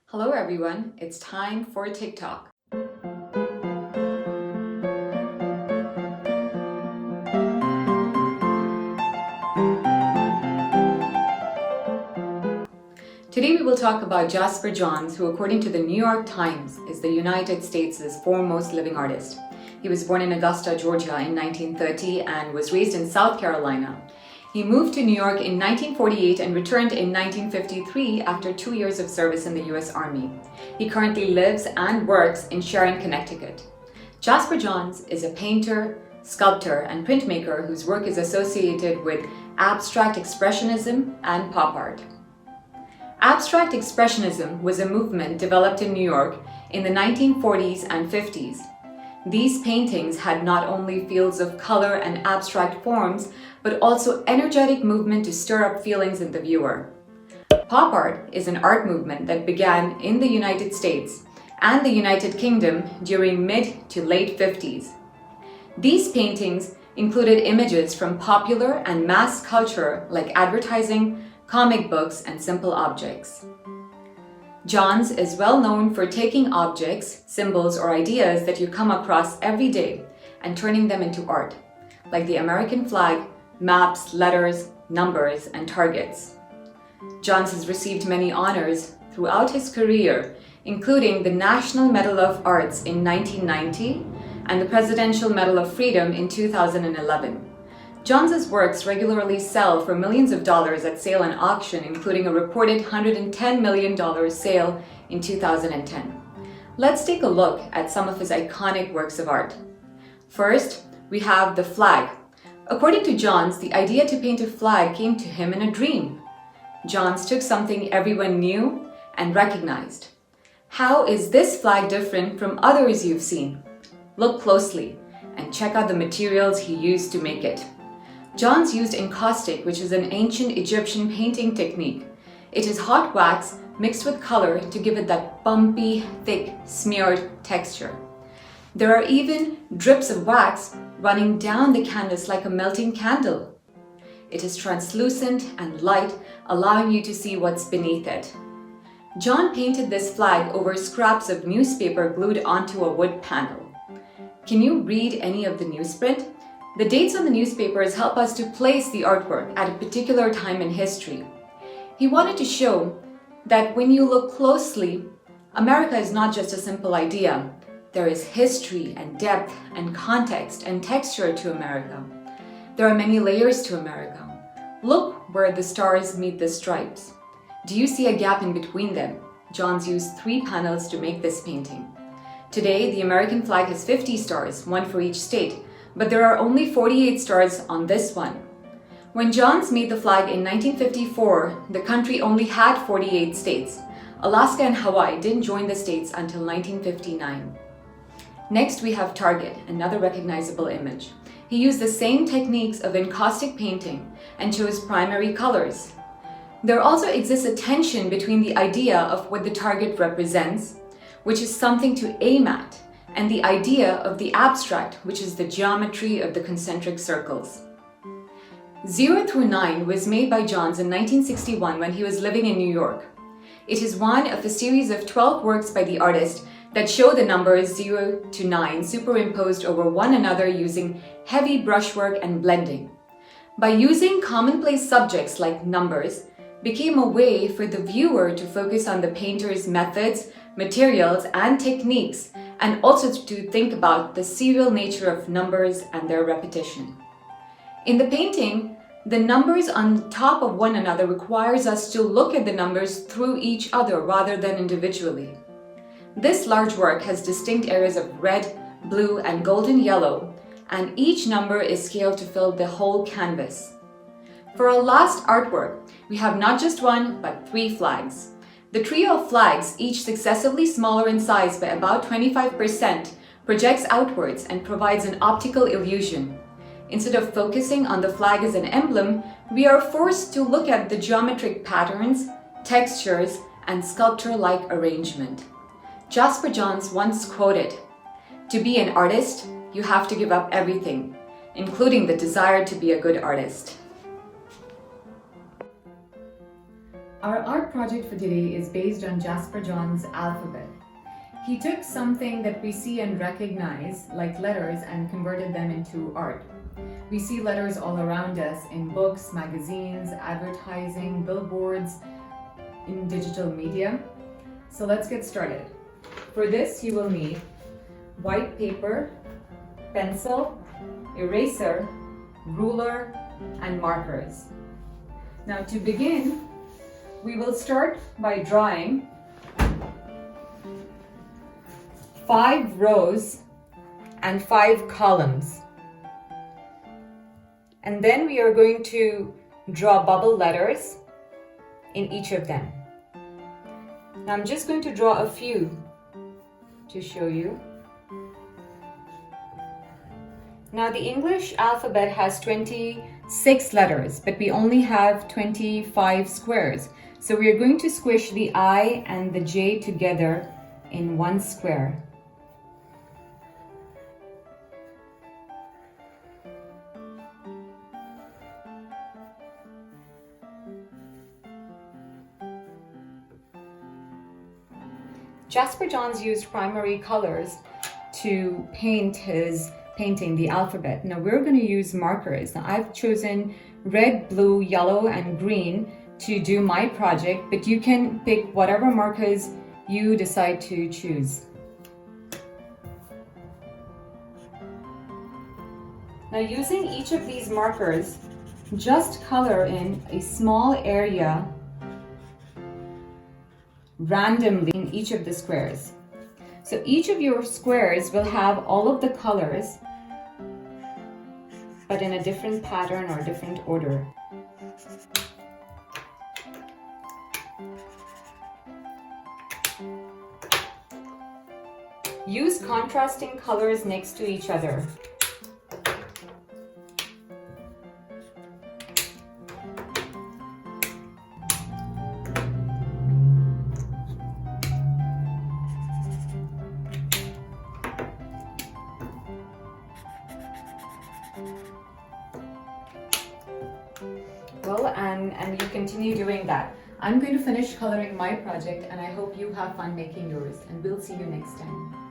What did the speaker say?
Hello everyone, it's time for TikTok. Today we will talk about Jasper Johns, who according to the New York Times is the United States' foremost living artist. He was born in Augusta, Georgia in 1930 and was raised in South Carolina. He moved to New York in 1948 and returned in 1953 after 2 years of service in the US Army. He currently lives and works in Sharon, Connecticut. Jasper Johns is a painter, sculptor, and printmaker whose work is associated with abstract expressionism and pop art. Abstract expressionism was a movement developed in New York in the 1940s and 50s. These paintings had not only fields of color and abstract forms, but also energetic movement to stir up feelings in the viewer. Pop art is an art movement that began in the United States and the United Kingdom during mid to late 50s. These paintings included images from popular and mass culture like advertising, comic books, and simple objects. Johns is well known for taking objects, symbols, or ideas that you come across every day and turning them into art, like the American flag, maps, letters, numbers, and targets. Johns has received many honors throughout his career, including the National Medal of Arts in 1990 and the Presidential Medal of Freedom in 2011. Johns' works regularly sell for millions of dollars at sale and auction, including a reported $110 million sale in 2010. Let's take a look at some of his iconic works of art. First, we have the flag. According to Johns, the idea to paint a flag came to him in a dream. Johns took something everyone knew and recognized. How is this flag different from others you've seen? Look closely and check out the materials he used to make it. Johns used encaustic, which is an ancient Egyptian painting technique. It is hot wax mixed with color to give it that bumpy, thick, smeared texture. There are even drips of wax running down the canvas like a melting candle. It is translucent and light, allowing you to see what's beneath it. John painted this flag over scraps of newspaper glued onto a wood panel. Can you read any of the newsprint? The dates on the newspapers help us to place the artwork at a particular time in history. He wanted to show that when you look closely, America is not just a simple idea. There is history and depth and context and texture to America. There are many layers to America. Look where the stars meet the stripes. Do you see a gap in between them? Johns used 3 panels to make this painting. Today, the American flag has 50 stars, one for each state, but there are only 48 stars on this one. When Johns made the flag in 1954, the country only had 48 states. Alaska and Hawaii didn't join the states until 1959. Next, we have Target, another recognizable image. He used the same techniques of encaustic painting and chose primary colors. There also exists a tension between the idea of what the target represents, which is something to aim at, and the idea of the abstract, which is the geometry of the concentric circles. 0 through 9 was made by Johns in 1961 when he was living in New York. It is one of a series of 12 works by the artist that show the numbers 0 to 9 superimposed over one another using heavy brushwork and blending. By using commonplace subjects like numbers, became a way for the viewer to focus on the painter's methods, materials, and techniques, and also to think about the serial nature of numbers and their repetition. In the painting, the numbers on top of one another requires us to look at the numbers through each other rather than individually. This large work has distinct areas of red, blue, and golden yellow, and each number is scaled to fill the whole canvas. For our last artwork, we have not just one, but 3 flags. The trio of flags, each successively smaller in size by about 25%, projects outwards and provides an optical illusion. Instead of focusing on the flag as an emblem, we are forced to look at the geometric patterns, textures, and sculpture-like arrangement. Jasper Johns once quoted, "To be an artist, you have to give up everything, including the desire to be a good artist." Our art project for today is based on Jasper Johns' alphabet. He took something that we see and recognize, like letters, and converted them into art. We see letters all around us in books, magazines, advertising, billboards, in digital media. So let's get started. For this, you will need white paper, pencil, eraser, ruler, and markers. Now to begin, we will start by drawing 5 rows and 5 columns. And then we are going to draw bubble letters in each of them. Now I'm just going to draw a few to show you. Now the English alphabet has 26 letters, but we only have 25 squares. So we are going to squish the I and the J together in one square. Jasper Johns used primary colors to paint his painting, the alphabet. Now we're going to use markers. Now I've chosen red, blue, yellow, and green to do my project, but you can pick whatever markers you decide to choose. Now using each of these markers, just color in a small area randomly in each of the squares. So each of your squares will have all of the colors, but in a different pattern or different order. Use contrasting colors next to each other. Well, and you continue doing that. I'm going to finish coloring my project, and I hope you have fun making yours, and we'll see you next time.